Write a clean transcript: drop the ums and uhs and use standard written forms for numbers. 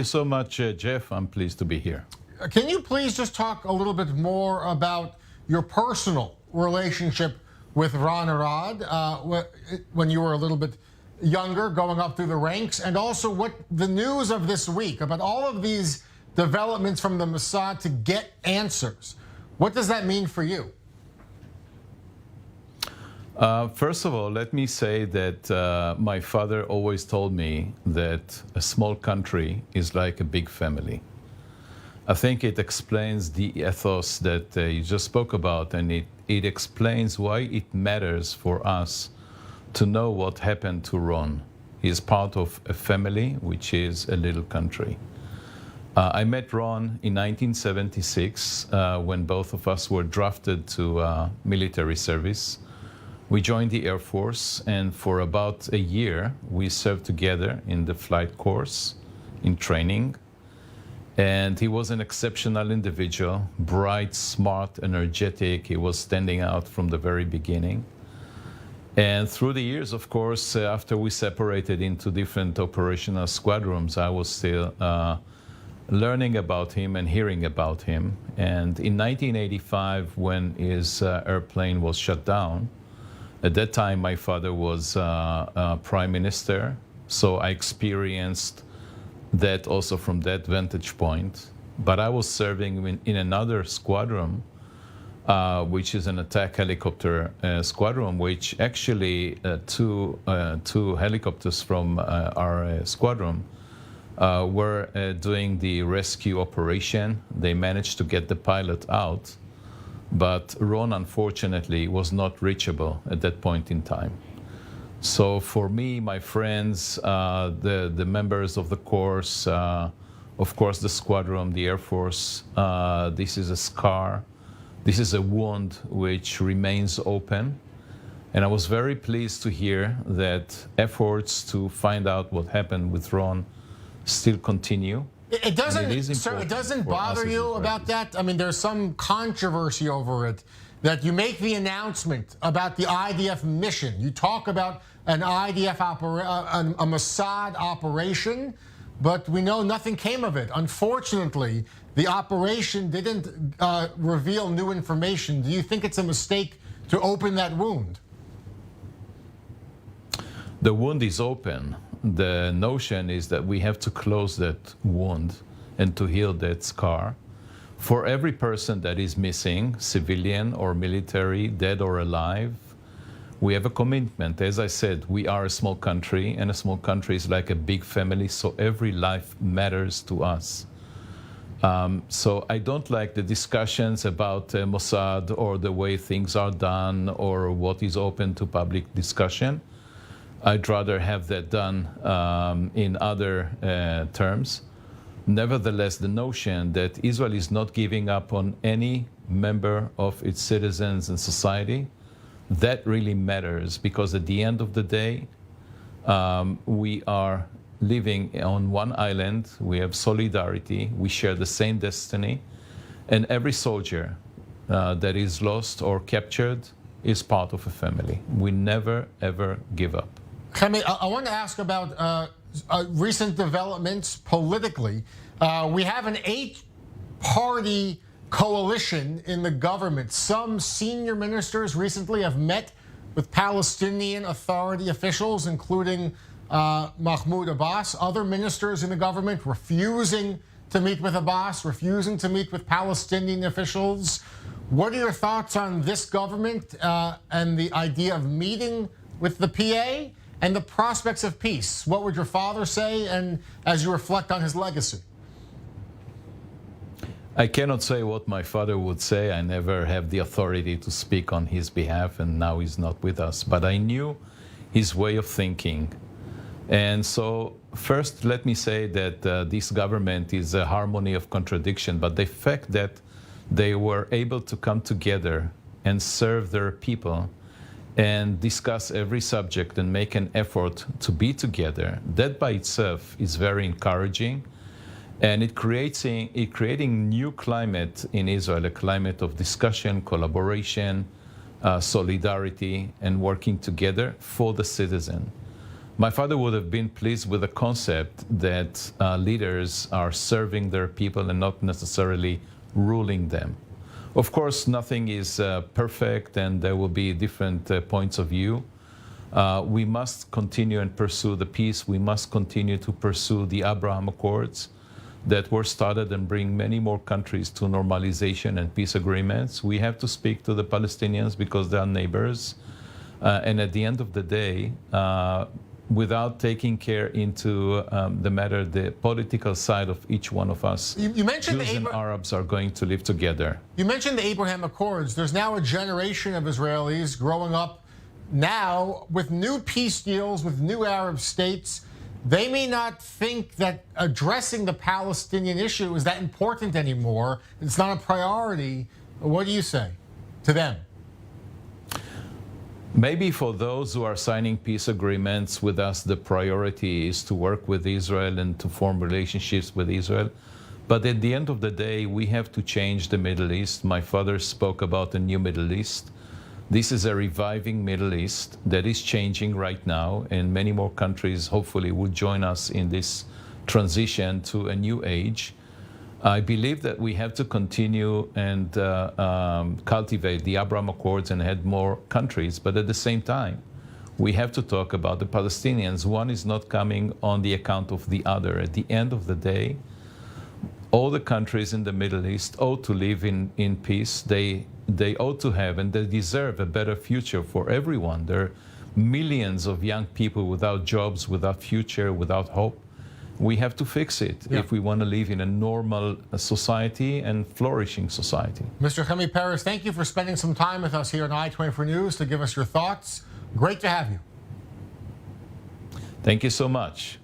you so much, Jeff. I'm pleased to be here. Can you please just talk a little bit more about your personal relationship with Ron Arad when you were a little bit younger, going up through the ranks, and also what the news of this week about all of these developments from the Mossad to get answers? What does that mean for you? First of all, let me say that my father always told me that a small country is like a big family. I think it explains the ethos that you just spoke about, and it explains why it matters for us to know what happened to Ron. He is part of a family, which is a little country. I met Ron in 1976 when both of us were drafted to military service. We joined the Air Force, and for about a year, we served together in the flight course, in training. And he was an exceptional individual, bright, smart, energetic. He was standing out from the very beginning. And through the years, of course, after we separated into different operational squadrons, I was still learning about him and hearing about him. And in 1985, when his airplane was shut down, at that time, my father was prime minister, so I experienced that also from that vantage point. But I was serving in another squadron, which is an attack helicopter squadron, which actually two helicopters from our squadron were doing the rescue operation. They managed to get the pilot out, but Ron, unfortunately, was not reachable at that point in time. So for me, my friends, the members of the course, of course, the squadron, the Air Force, this is a scar. This is a wound which remains open. And I was very pleased to hear that efforts to find out what happened with Ron still continue. It doesn't bother you about that? I mean, there's some controversy over it, that you make the announcement about the IDF mission. You talk about an IDF a Mossad operation, but we know nothing came of it. Unfortunately, the operation didn't reveal new information. Do you think it's a mistake to open that wound? The wound is open. The notion is that we have to close that wound and to heal that scar. For every person that is missing, civilian or military, dead or alive, we have a commitment. As I said, we are a small country, and a small country is like a big family, so every life matters to us. So I don't like the discussions about Mossad or the way things are done or what is open to public discussion. I'd rather have that done in other terms. Nevertheless, the notion that Israel is not giving up on any member of its citizens and society, that really matters, because at the end of the day, we are living on one island. We have solidarity. We share the same destiny. And every soldier that is lost or captured is part of a family. We never, ever give up. Chemi, I want to ask about recent developments politically. We have an 8-party coalition in the government. Some senior ministers recently have met with Palestinian Authority officials, including Mahmoud Abbas. Other ministers in the government refusing to meet with Abbas, refusing to meet with Palestinian officials. What are your thoughts on this government and the idea of meeting with the PA? And the prospects of peace? What would your father say, and as you reflect on his legacy? I cannot say what my father would say. I never have the authority to speak on his behalf, and now he's not with us. But I knew his way of thinking. And so first, let me say that this government is a harmony of contradiction, but the fact that they were able to come together and serve their people and discuss every subject and make an effort to be together, that by itself is very encouraging. And it creating new climate in Israel, a climate of discussion, collaboration, solidarity, and working together for the citizen. My father would have been pleased with the concept that leaders are serving their people and not necessarily ruling them. Of course, nothing is perfect, and there will be different points of view. We must continue and pursue the peace. We must continue to pursue the Abraham Accords that were started and bring many more countries to normalization and peace agreements. We have to speak to the Palestinians because they are neighbors. And at the end of the day, without taking care into the matter, the political side of each one of us, you mentioned Jews and Arabs are going to live together. You mentioned the Abraham Accords. There's now a generation of Israelis growing up now with new peace deals with new Arab states. They may not think that addressing the Palestinian issue is that important anymore. It's not a priority. What do you say to them? Maybe for those who are signing peace agreements with us, the priority is to work with Israel and to form relationships with Israel. But at the end of the day, we have to change the Middle East. My father spoke about a new Middle East. This is a reviving Middle East that is changing right now, and many more countries hopefully will join us in this transition to a new age. I believe that we have to continue and cultivate the Abraham Accords and add more countries, but at the same time, we have to talk about the Palestinians. One is not coming on the account of the other. At the end of the day, all the countries in the Middle East ought to live in peace. They ought to have, and they deserve a better future for everyone. There are millions of young people without jobs, without future, without hope. We have to fix it if we want to live in a normal society and flourishing society. Mr. Chemi Peres, thank you for spending some time with us here on I-24 News to give us your thoughts. Great to have you. Thank you so much.